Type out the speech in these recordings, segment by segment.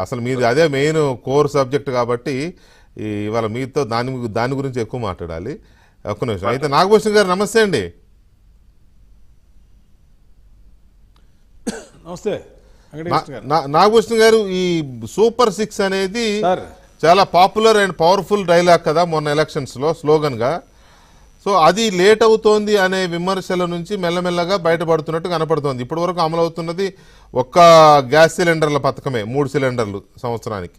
అసలు మీది అదే మెయిన్ కోర్ సబ్జెక్ట్ కాబట్టి ఇవాళ మీతో దాని గురించి ఎక్కువ మాట్లాడాలి. ఒక్క నిమిషం. అయితే నాగభూషణ్ గారు నమస్తే అండి. నమస్తే నాగభూషణ్ గారు, ఈ సూపర్ 6 అనేది చాలా పాపులర్ అండ్ పవర్ఫుల్ డైలాగ్ కదా మొన్న ఎలక్షన్స్లో స్లోగన్గా. సో అది లేట్ అవుతోంది అనే విమర్శల నుంచి మెల్లమెల్లగా బయటపడుతున్నట్టు కనపడుతోంది. ఇప్పటి వరకు అమలు అవుతున్నది ఒక్క గ్యాస్ సిలిండర్ల పథకమే, 3 సిలిండర్లు సంవత్సరానికి.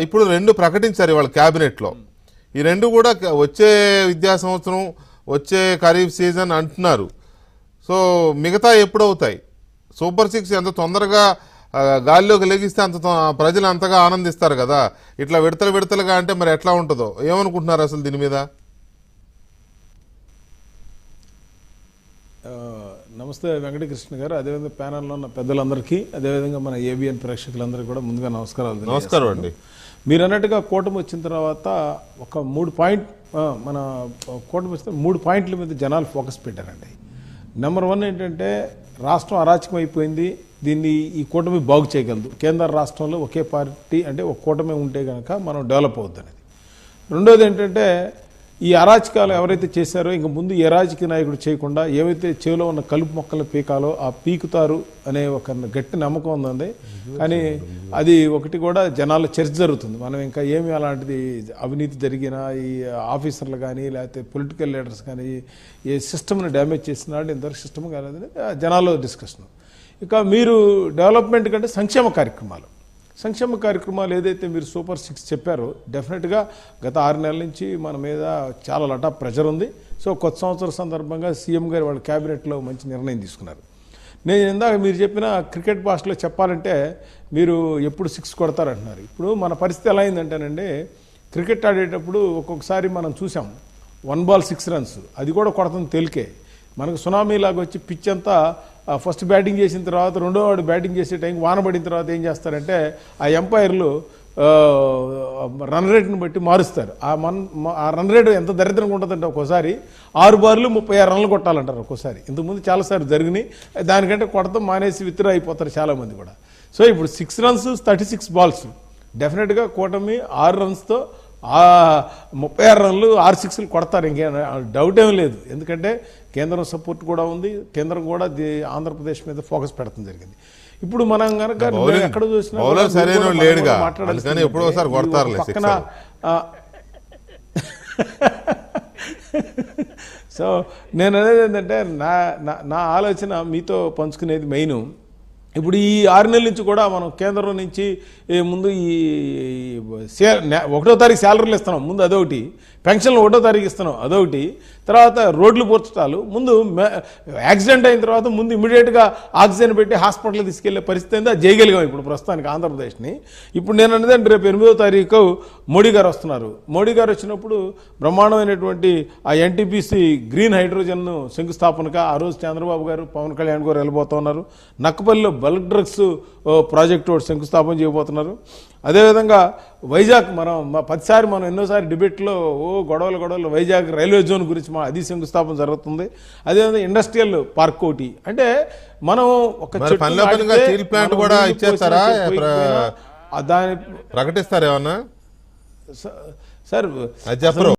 ఇప్పుడు 2 ప్రకటించారు ఇవాళ క్యాబినెట్లో. ఈ 2 కూడా వచ్చే విద్యా సంవత్సరం, వచ్చే ఖరీఫ్ సీజన్ అంటున్నారు. సో మిగతా ఎప్పుడు అవుతాయి? సూపర్ 6 ఎంత తొందరగా గాలిలోకి లెగిస్తే అంత ప్రజలు అంతగా ఆనందిస్తారు కదా. ఇట్లా విడతలుగా అంటే మరి ఎట్లా ఉంటుందో ఏమనుకుంటున్నారు అసలు దీని మీద? నమస్తే వెంకటకృష్ణ గారు, అదేవిధంగా ప్యానల్లో ఉన్న పెద్దలందరికీ, అదేవిధంగా మన ఏబిఎన్ ప్రేక్షకులందరికీ కూడా ముందుగా నమస్కారాలు. నమస్కారం అండి. మీరు అన్నట్టుగా కూటమి వచ్చిన తర్వాత ఒక 3 పాయింట్ల మీద జనాలు ఫోకస్ పెట్టారండి. నెంబర్ 1 ఏంటంటే రాష్ట్రం అరాచకం అయిపోయింది, దీన్ని ఈ కూటమి బాగు చేయగలదు. కేంద్ర రాష్ట్రంలో ఒకే పార్టీ అంటే ఒక కూటమి ఉంటే కనుక మనం డెవలప్ అవుద్ది అనేది. రెండోది ఏంటంటే ఈ అరాచకాలు ఎవరైతే చేశారో ఇంక ముందు ఏ రాజకీయ నాయకుడు చేయకుండా ఏవైతే చేలో ఉన్న కలుపు మొక్కలు పీకాలో ఆ పీకుతారు అనే ఒక గట్టి నమ్మకం ఉందండి. కానీ అది ఒకటి కూడా జనాల్లో చర్చ జరుగుతుంది. మనం ఇంకా ఏమి అలాంటిది అవినీతి జరిగిన ఈ ఆఫీసర్లు కానీ లేకపోతే పొలిటికల్ లీడర్స్ కానీ ఏ సిస్టమ్ని డ్యామేజ్ చేసినాడు ఇంతవరకు సిస్టమ్ కాలేదని జనాల్లో డిస్కషన్. ఇక మీరు డెవలప్మెంట్ కంటే సంక్షేమ కార్యక్రమాలు ఏదైతే మీరు సూపర్ 6 చెప్పారో డెఫినెట్గా గత 6 నెలల నుంచి మన మీద చాలా లటా ప్రెషర్ ఉంది. సో కొత్త సంవత్సరం సందర్భంగా సీఎం గారు వాళ్ళ క్యాబినెట్లో మంచి నిర్ణయం తీసుకున్నారు. నేను ఇందాక మీరు చెప్పిన క్రికెట్ భాషలో చెప్పాలంటే మీరు ఎప్పుడు 6 కొడతారంటున్నారు. ఇప్పుడు మన పరిస్థితి ఎలా అయిందంటేనండి, క్రికెట్ ఆడేటప్పుడు ఒక్కొక్కసారి మనం చూసాం 1 బాల్ 6 రన్స్, అది కూడా కొడతాం తేలికే. మనకు సునామీ లాగా వచ్చి పిచ్ అంతా ఫస్ట్ బ్యాటింగ్ చేసిన తర్వాత రెండో వాడు బ్యాటింగ్ చేసే టైంకి వాన పడిన తర్వాత ఏం చేస్తారంటే ఆ ఎంపైర్లు రన్ రేట్ని బట్టి మారుస్తారు. ఆ రన్ రేట్ ఎంత దరిద్రంగా ఉంటుందంటే ఒక్కోసారి 6 బార్లు 36 రన్లు కొట్టాలంటారు ఒక్కోసారి. ఇంతకుముందు చాలాసార్లు జరిగినాయి. దానికంటే కొడతాం మానేసి విత్డ్రా అయిపోతారు చాలామంది కూడా. సో ఇప్పుడు 6 రన్స్ 36 బాల్స్ డెఫినెట్గా కూటమి 6 రన్స్తో 36 రన్లు 6 సిక్స్లు కొడతారు, ఇంకేం డౌట్ ఏం లేదు. ఎందుకంటే కేంద్రం సపోర్ట్ కూడా ఉంది, కేంద్రం కూడా ఆంధ్రప్రదేశ్ మీద ఫోకస్ పెడతాం జరిగింది. ఇప్పుడు మనం కనుక ఎక్కడ చూసినా పక్కన సో నేను అనేది ఏంటంటే నా ఆలోచన మీతో పంచుకునేది మెయిన్. ఇప్పుడు ఈ 6 నెలల నుంచి కూడా మనం కేంద్రం నుంచి ముందు ఈ 1వ తారీఖు శాలరీలు ఇస్తున్నాం, ముందు అదొకటి. పెన్షన్లు 1వ తారీఖు ఇస్తున్నాం, అదొకటి. తర్వాత రోడ్లు పూడ్చటాలు, ముందు యాక్సిడెంట్ అయిన తర్వాత ముందు ఇమీడియట్గా ఆక్సిజన్ పెట్టి హాస్పిటల్ తీసుకెళ్లే పరిస్థితి అయింది. అది చేయగలిగాం ఇప్పుడు ప్రస్తుతానికి ఆంధ్రప్రదేశ్ని. ఇప్పుడు నేను అన్నదంటే రేపు 8వ తారీఖు మోడీ గారు వస్తున్నారు. మోడీ గారు వచ్చినప్పుడు బ్రహ్మాండమైనటువంటి ఆ ఎన్టీపీసీ గ్రీన్ హైడ్రోజన్ శంకుస్థాపనగా ఆ రోజు చంద్రబాబు గారు, పవన్ కళ్యాణ్ గారు వెళ్ళబోతూ ఉన్నారు. నక్కపల్లిలో బల్క్ డ్రగ్స్ ప్రాజెక్టు ఒకటి శంకుస్థాపన చేయబోతున్నారు. అదేవిధంగా వైజాగ్ మనం 10సారి మనం ఎన్నోసారి డిబేట్లో గొడవలు వైజాగ్ రైల్వే జోన్ గురించి అది శంకుస్థాపన జరుగుతుంది. అదేవిధంగా ఇండస్ట్రియల్ పార్క్ ఒకటి. అంటే మనం ఒక స్టీల్ ప్లాంట్ కూడా ఇచ్చేస్తారా, దాని ప్రకటిస్తారా ఏమన్నా సార్?